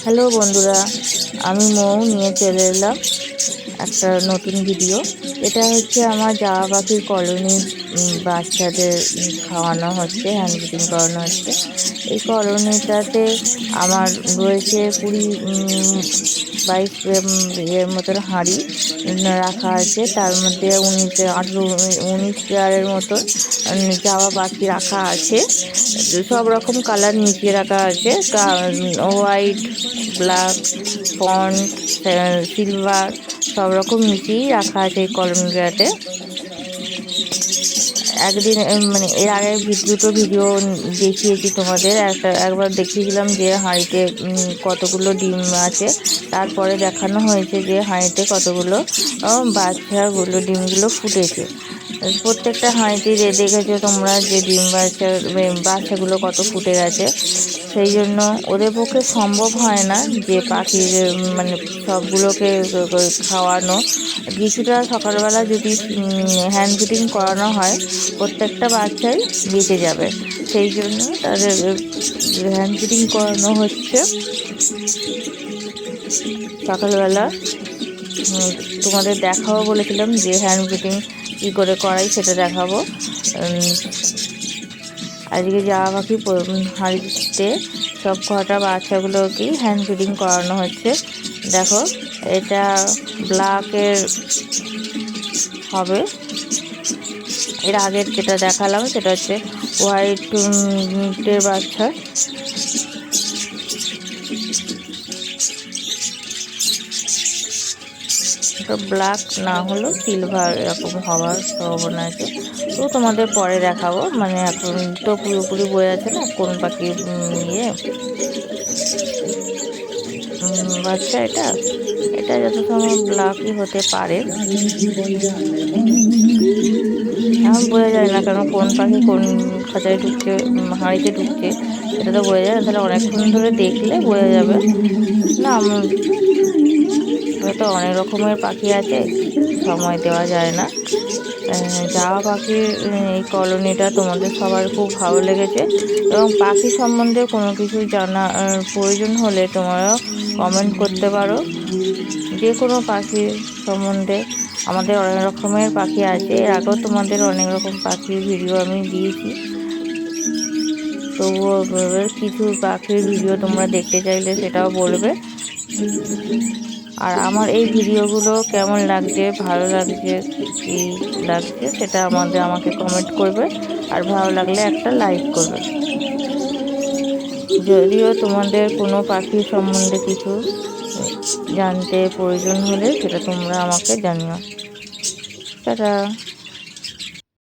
Hello বন্ধুরা, আমি মৌ নিয়ে চলে এলাম একটা নতুন ভিডিও। এটা হচ্ছে আমার জাবা পাখির কলোনির বাচ্চাদের খাওয়ানো হচ্ছে, হ্যান্ড ফিডিং করানো হচ্ছে। এই কলোনিটাতে আমার রয়েছে 20-22 এর মতন হাঁড়ি রাখা আছে। তার মধ্যে 19 পেয়ারের মতন জাবা পাখি রাখা আছে। সব রকম কালার মিশিয়ে রাখা আছে, হোয়াইট, ব্ল্যাক, ফন্ট, সিলভার, সব রকম মিশিয়েই রাখা আছে এই কলোনিটাতে। একদিন মানে এর আগে দুটো ভিডিও দেখিয়েছি তোমাদের। একবার দেখিয়েছিলাম যে হাঁড়িতে কতগুলো ডিম আছে, তারপরে দেখানো হয়েছে যে হাঁড়িতে কতগুলো বাচ্চাগুলো ডিমগুলো ফুটেছে। প্রত্যেকটা হাঁড়িতে দেখেছো তোমরা যে বাচ্চাগুলো কত ফুটে গেছে। সেই জন্য ওদের পক্ষে সম্ভব হয় না যে পাখির মানে সবগুলোকে খাওয়ানো। কিছুটা সকালবেলা যদি হ্যান্ড ফিডিং করানো হয়, প্রত্যেকটা বাচ্চাই বেঁচে যাবে। সেই জন্য তাদের হ্যান্ড ফিডিং করানো হচ্ছে সকালবেলা। তোমাদের দেখাবো বলেছিলাম যে হ্যান্ড ফিডিং কী করে করাই, সেটা দেখাবো। আজকে জাবা পাখি হাঁড়িতে সব কটা বাচ্চাগুলোকেই হ্যান্ড ফিডিং করানো হচ্ছে। দেখো, এটা ব্ল্যাকের হবে। এর আগের যেটা দেখালাম সেটা হচ্ছে হোয়াইটের বাচ্চা। তো ব্ল্যাক না হলেও সিলভার এরকম হওয়ার সম্ভাবনা আছে। তো তোমাদের পরে দেখাবো, মানে এখন তো পুরোপুরি বয়ে আছে না কোন পাখি বাচ্চা। এটা এটা যত সময় ব্ল্যাকই হতে পারে, এখন বোঝা যায় না কারণ কোন পাখি কোন খাঁচায় ঢুকছে, হাঁড়িতে ঢুকছে সেটা তো বোঝা যায় না। তাহলে অনেকক্ষণ ধরে দেখলে বোঝা যাবে না। হয়তো অনেক রকমের পাখি আছে, সময় দেওয়া যায় না। জাবা পাখির এই কলোনিটা তোমাদের সবার খুব ভালো লেগেছে, এবং পাখি সম্বন্ধে কোনো কিছু জানার প্রয়োজন হলে তোমরা কমেন্ট করতে পারো। যে কোনো পাখির সম্বন্ধে, আমাদের অনেক রকমের পাখি আছে। এর আগেও তোমাদের অনেক রকম পাখির ভিডিও আমি দিয়েছি। তবুও কিছু পাখির ভিডিও তোমরা দেখতে চাইলে সেটাও বলবে। আর আমার এই ভিডিওগুলো কেমন লাগছে, ভালো লাগছে কি লাগছে সেটা আমাকে কমেন্ট করবে। আর ভালো লাগলে একটা লাইক করবে। যদিও তোমাদের কোনো পাখির সম্বন্ধে কিছু জানতে প্রয়োজন হলে সেটা তোমরা আমাকে জানিও। টাটা।